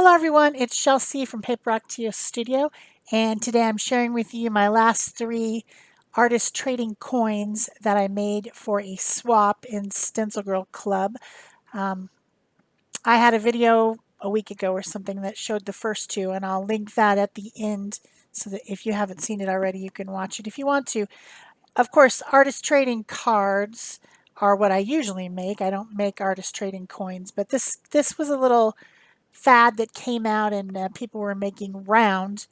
Hello everyone, it's Shel C from PaperOcotilloStudio, and today I'm sharing with you my last three artist trading coins that I made for a swap in Stencil Girl Club. Um, I had a video a week ago or something that showed the first two, and I'll link that at the end so that if you haven't seen it already, you can watch it if you want to. Of course, artist trading cards are what I usually make. I don't make artist trading coins, but this was a little fad that came out, and people were making round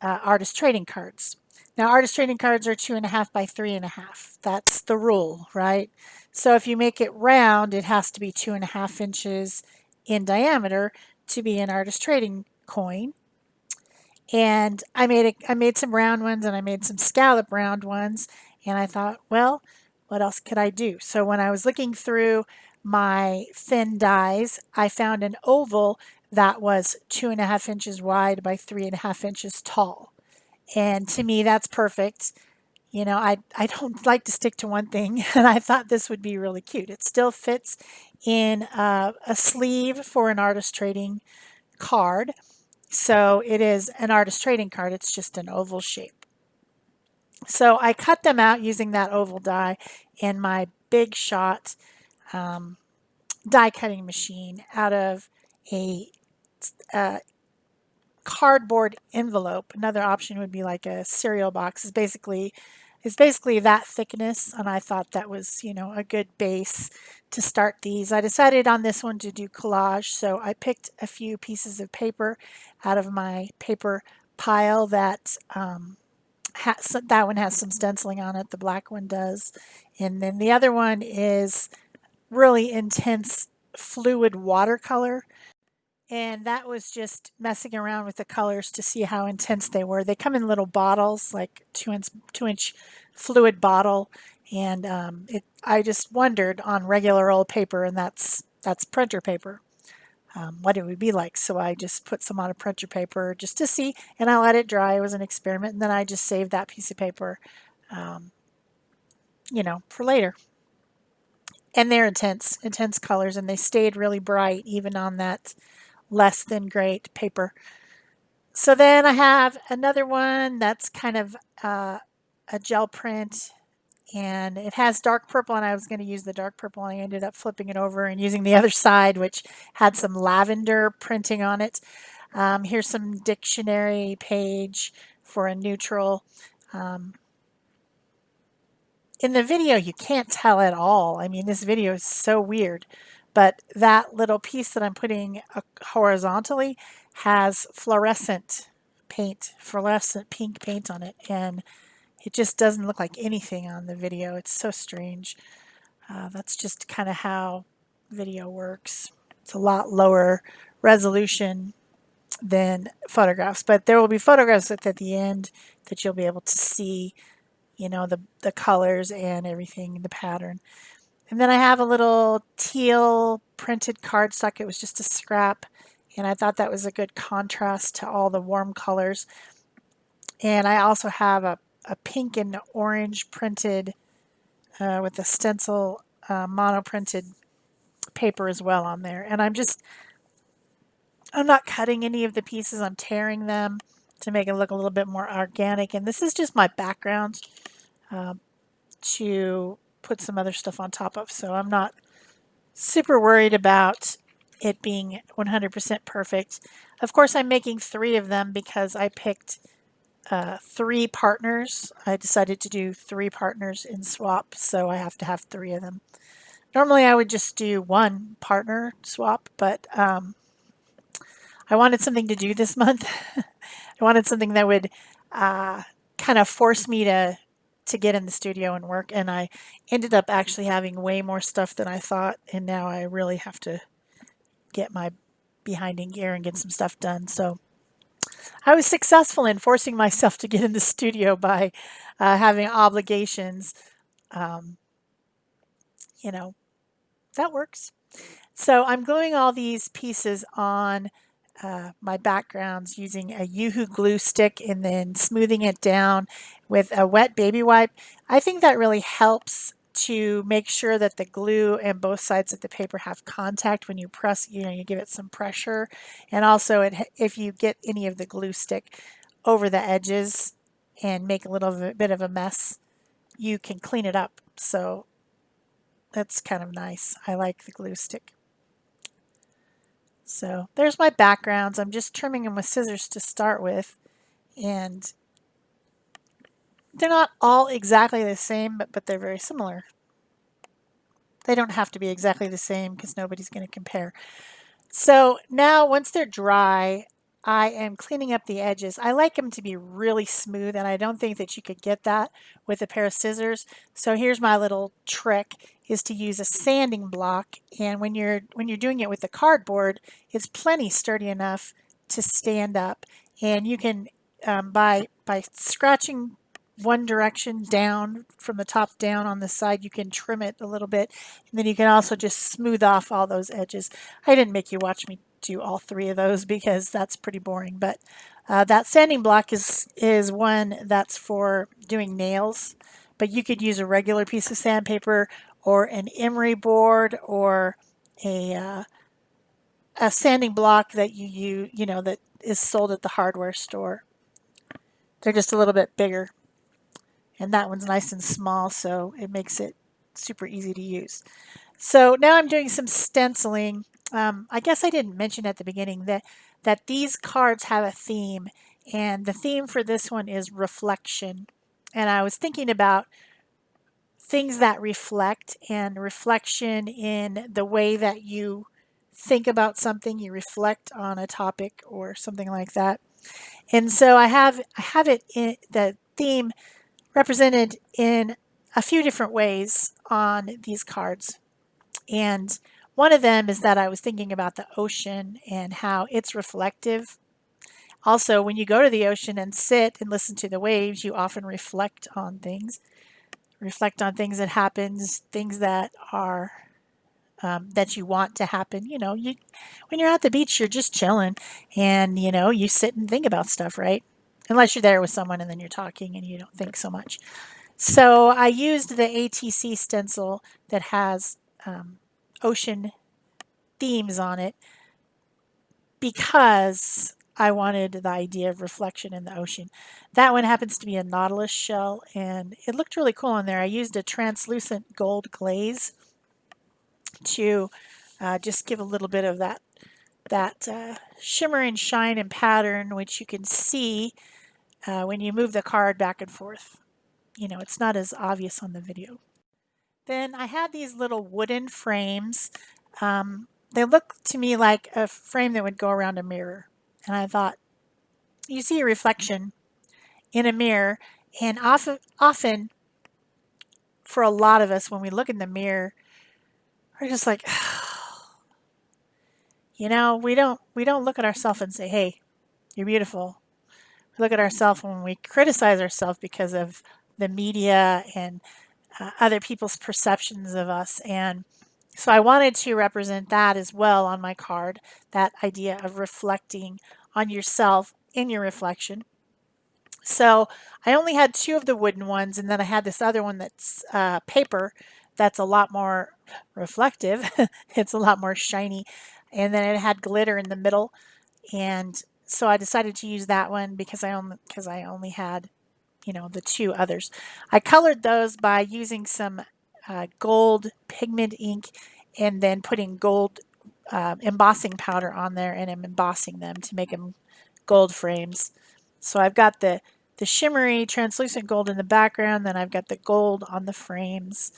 artist trading cards. Now, artist trading cards are 2.5 by 3.5. That's the rule, right? So if you make it round, it has to be 2.5 inches in diameter to be an artist trading coin. And I made some round ones, and I made some scallop round ones, and I thought, well, what else could I do? So when I was looking through my thin dies, I found an oval that was 2.5 inches wide by 3.5 inches tall. And to me, that's perfect. You know, I don't like to stick to one thing, and I thought this would be really cute. It still fits in a sleeve for an artist trading card. So it is an artist trading card. It's just an oval shape. So I cut them out using that oval die in my Big Shot die cutting machine out of a cardboard envelope. Another option would be like a cereal box. It's basically that thickness, and I thought that was, you know, a good base to start these. I decided on this one to do collage, so I picked a few pieces of paper out of my paper pile that that one has some stenciling on it. The black one does, and then the other one is really intense fluid watercolor. And that was just messing around with the colors to see how intense they were. They come in little bottles, like 2-inch fluid bottle, and I just wondered on regular old paper, and that's printer paper, what it would be like. So I just put some on a printer paper just to see, and I let it dry. It was an experiment, and then I just saved that piece of paper, you know, for later. And they're intense colors, and they stayed really bright even on that less than great paper. So then I have another one that's kind of a gel print, and it has dark purple, and I was going to use the dark purple, and I ended up flipping it over and using the other side, which had some lavender printing on it. Here's some dictionary page for a neutral. In the video, you can't tell at all. I mean, this video is so weird, but that little piece that I'm putting horizontally has fluorescent paint, fluorescent pink paint on it, and it just doesn't look like anything on the video. It's so strange. That's just kind of how video works. It's a lot lower resolution than photographs, but there will be photographs at the end that you'll be able to see, you know, the colors and everything, the pattern. And then I have a little teal printed cardstock. It was just a scrap, and I thought that was a good contrast to all the warm colors. And I also have a pink and orange printed with a stencil mono printed paper as well on there. And I'm not cutting any of the pieces. I'm tearing them to make it look a little bit more organic. And this is just my background to put some other stuff on top of. So I'm not super worried about it being 100% perfect. Of course, I'm making 3 of them because I picked 3 partners. I decided to do 3 partners in swap, so I have to have 3 of them. Normally I would just do 1 partner swap, but I wanted something to do this month. I wanted something that would kind of force me to get in the studio and work, and I ended up actually having way more stuff than I thought, and now I really have to get my behind in gear and get some stuff done. So I was successful in forcing myself to get in the studio by having obligations. You know, that works. So I'm gluing all these pieces on my backgrounds using a Yoo-hoo glue stick and then smoothing it down with a wet baby wipe. I think that really helps to make sure that the glue and both sides of the paper have contact when you press, you give it some pressure. And also if you get any of the glue stick over the edges and make a little bit of a mess, you can clean it up. So that's kind of nice. I like the glue stick. So there's my backgrounds. I'm just trimming them with scissors to start with. And they're not all exactly the same, but they're very similar. They don't have to be exactly the same because nobody's going to compare. So now once they're dry, I am cleaning up the edges. I like them to be really smooth, and I don't think that you could get that with a pair of scissors. So here's my little trick, is to use a sanding block. And when you're doing it with the cardboard, it's plenty sturdy enough to stand up. And you can by scratching one direction down from the top down on the side, you can trim it a little bit, and then you can also just smooth off all those edges. I didn't make you watch me do all three of those because that's pretty boring, but that sanding block is one that's for doing nails, but you could use a regular piece of sandpaper or an emery board or a a sanding block that that is sold at the hardware store. They're just a little bit bigger. And that one's nice and small, so it makes it super easy to use. So now I'm doing some stenciling. I guess I didn't mention at the beginning that these cards have a theme, and the theme for this one is reflection. And I was thinking about things that reflect, and reflection in the way that you think about something, you reflect on a topic or something like that. And so I have it in the theme represented in a few different ways on these cards. And one of them is that I was thinking about the ocean and how it's reflective. Also, when you go to the ocean and sit and listen to the waves, you often reflect on things that happens, things that are that you want to happen. When you're at the beach, you're just chilling, and you sit and think about stuff, right? Unless you're there with someone and then you're talking and you don't think so much. So I used the ATC stencil that has ocean themes on it because I wanted the idea of reflection in the ocean. That one happens to be a nautilus shell, and it looked really cool on there. I used a translucent gold glaze to just give a little bit of that shimmer and shine and pattern, which you can see when you move the card back and forth. It's not as obvious on the video. Then I had these little wooden frames. They look to me like a frame that would go around a mirror. And I thought, you see a reflection in a mirror, and often for a lot of us, when we look in the mirror, we're just like, we don't look at ourselves and say, "Hey, you're beautiful." We look at ourselves when we criticize ourselves because of the media and other people's perceptions of us. And so I wanted to represent that as well on my card, that idea of reflecting on yourself in your reflection. So I only had two of the wooden ones, and then I had this other one that's paper that's a lot more reflective. It's a lot more shiny. And then it had glitter in the middle. And so I decided to use that one because I only had the two others. I colored those by using some gold pigment ink and then putting gold embossing powder on there, and I'm embossing them to make them gold frames. So I've got the shimmery translucent gold in the background, then I've got the gold on the frames,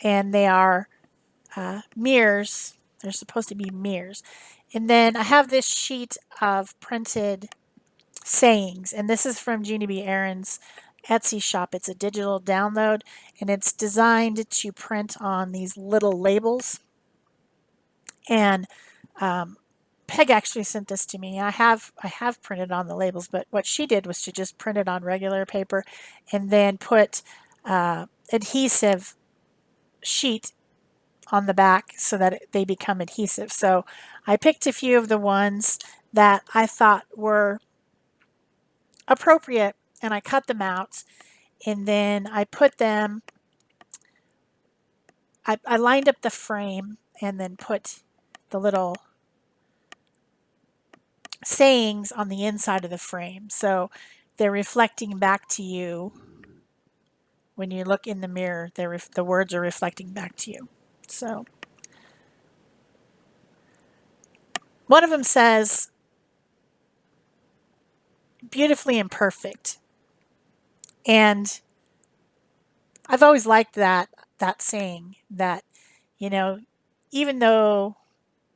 and they are mirrors. They're supposed to be mirrors. And then I have this sheet of printed sayings, and this is from Jeannie B. Aaron's Etsy shop. It's a digital download, and it's designed to print on these little labels. And Peg actually sent this to me. I have printed on the labels, but what she did was to just print it on regular paper and then put adhesive sheet on the back so that they become adhesive. So I picked a few of the ones that I thought were appropriate, and I cut them out, and then I put them I lined up the frame and then put the little sayings on the inside of the frame. So they're reflecting back to you when you look in the mirror. The words are reflecting back to you. So one of them says, beautifully imperfect. And I've always liked that saying that, you know, even though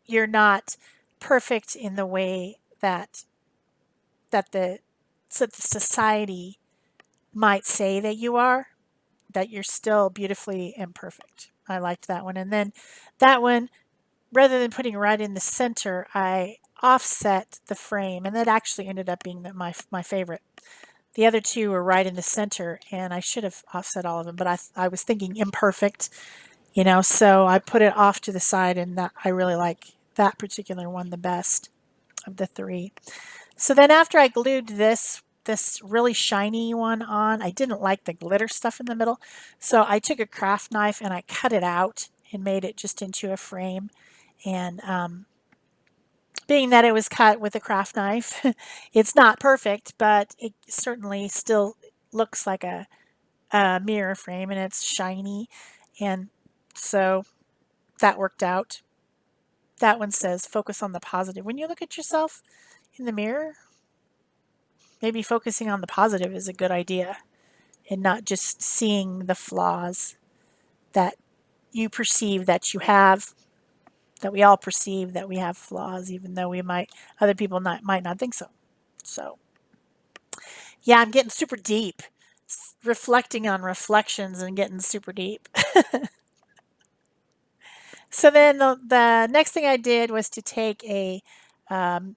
you're not perfect in the way that the society might say that you are, that you're still beautifully imperfect. I liked that one. And then that one, rather than putting right in the center, I offset the frame, and that actually ended up being my favorite. The other two were right in the center, and I should have offset all of them, but I was thinking imperfect, so I put it off to the side, and that I really like that particular one the best of the three. So then after I glued this really shiny one on, I didn't like the glitter stuff in the middle, so I took a craft knife and I cut it out and made it just into a frame. And being that it was cut with a craft knife, it's not perfect, but it certainly still looks like a mirror frame, and it's shiny, and so that worked out. That one says focus on the positive. When you look at yourself in the mirror, maybe focusing on the positive is a good idea and not just seeing the flaws that you perceive that you have, that we all perceive that we have flaws, even though other people might not think so. So, yeah, I'm getting super deep, reflecting on reflections and getting super deep. So then the next thing I did was to take a um,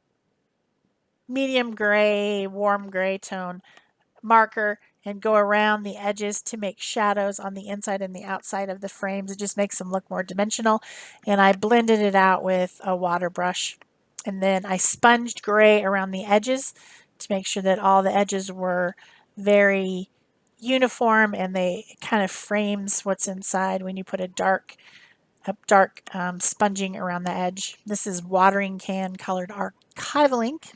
medium gray, warm gray tone marker and go around the edges to make shadows on the inside and the outside of the frames. It just makes them look more dimensional. And I blended it out with a water brush. And then I sponged gray around the edges to make sure that all the edges were very uniform, and they kind of frames what's inside when you put a dark sponging around the edge. This is watering can colored archival ink.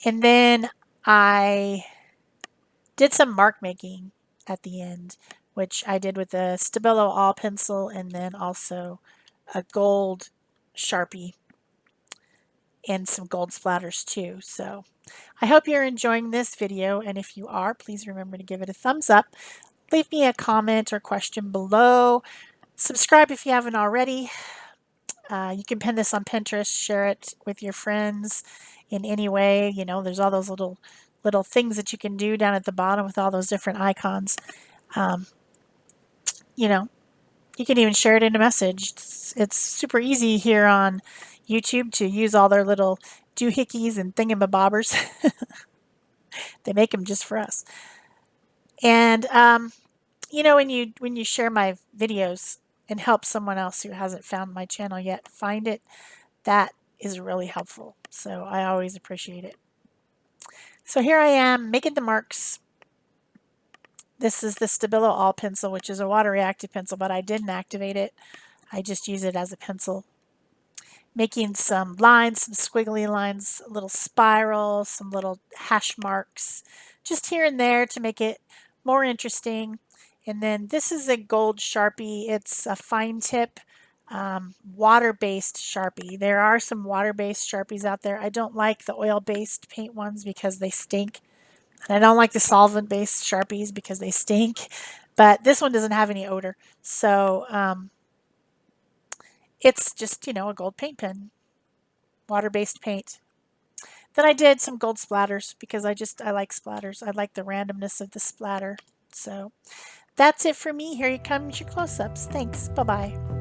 And then I did some mark making at the end, which I did with a Stabilo all pencil and then also a gold Sharpie and some gold splatters too. So I hope you're enjoying this video, and if you are, please remember to give it a thumbs up. Leave me a comment or question below. Subscribe if you haven't already. You can pin this on Pinterest, share it with your friends in any way. There's all those little things that you can do down at the bottom with all those different icons. Um, you know, you can even share it in a message. It's super easy here on YouTube to use all their little doohickeys and thingamabobbers. They make them just for us. And when you share my videos and help someone else who hasn't found my channel yet find it, that is really helpful. So I always appreciate it. So here I am making the marks. This is the Stabilo All pencil, which is a water reactive pencil, but I didn't activate it. I just use it as a pencil. Making some lines, some squiggly lines, a little spiral, some little hash marks, just here and there to make it more interesting. And then this is a gold Sharpie. It's a fine tip water-based Sharpie. There are some water-based Sharpies out there. I don't like the oil-based paint ones because they stink. And I don't like the solvent-based Sharpies because they stink. But this one doesn't have any odor. So it's just, a gold paint pen. Water-based paint. Then I did some gold splatters because I like splatters. I like the randomness of the splatter. So that's it for me. Here comes your close-ups. Thanks. Bye-bye.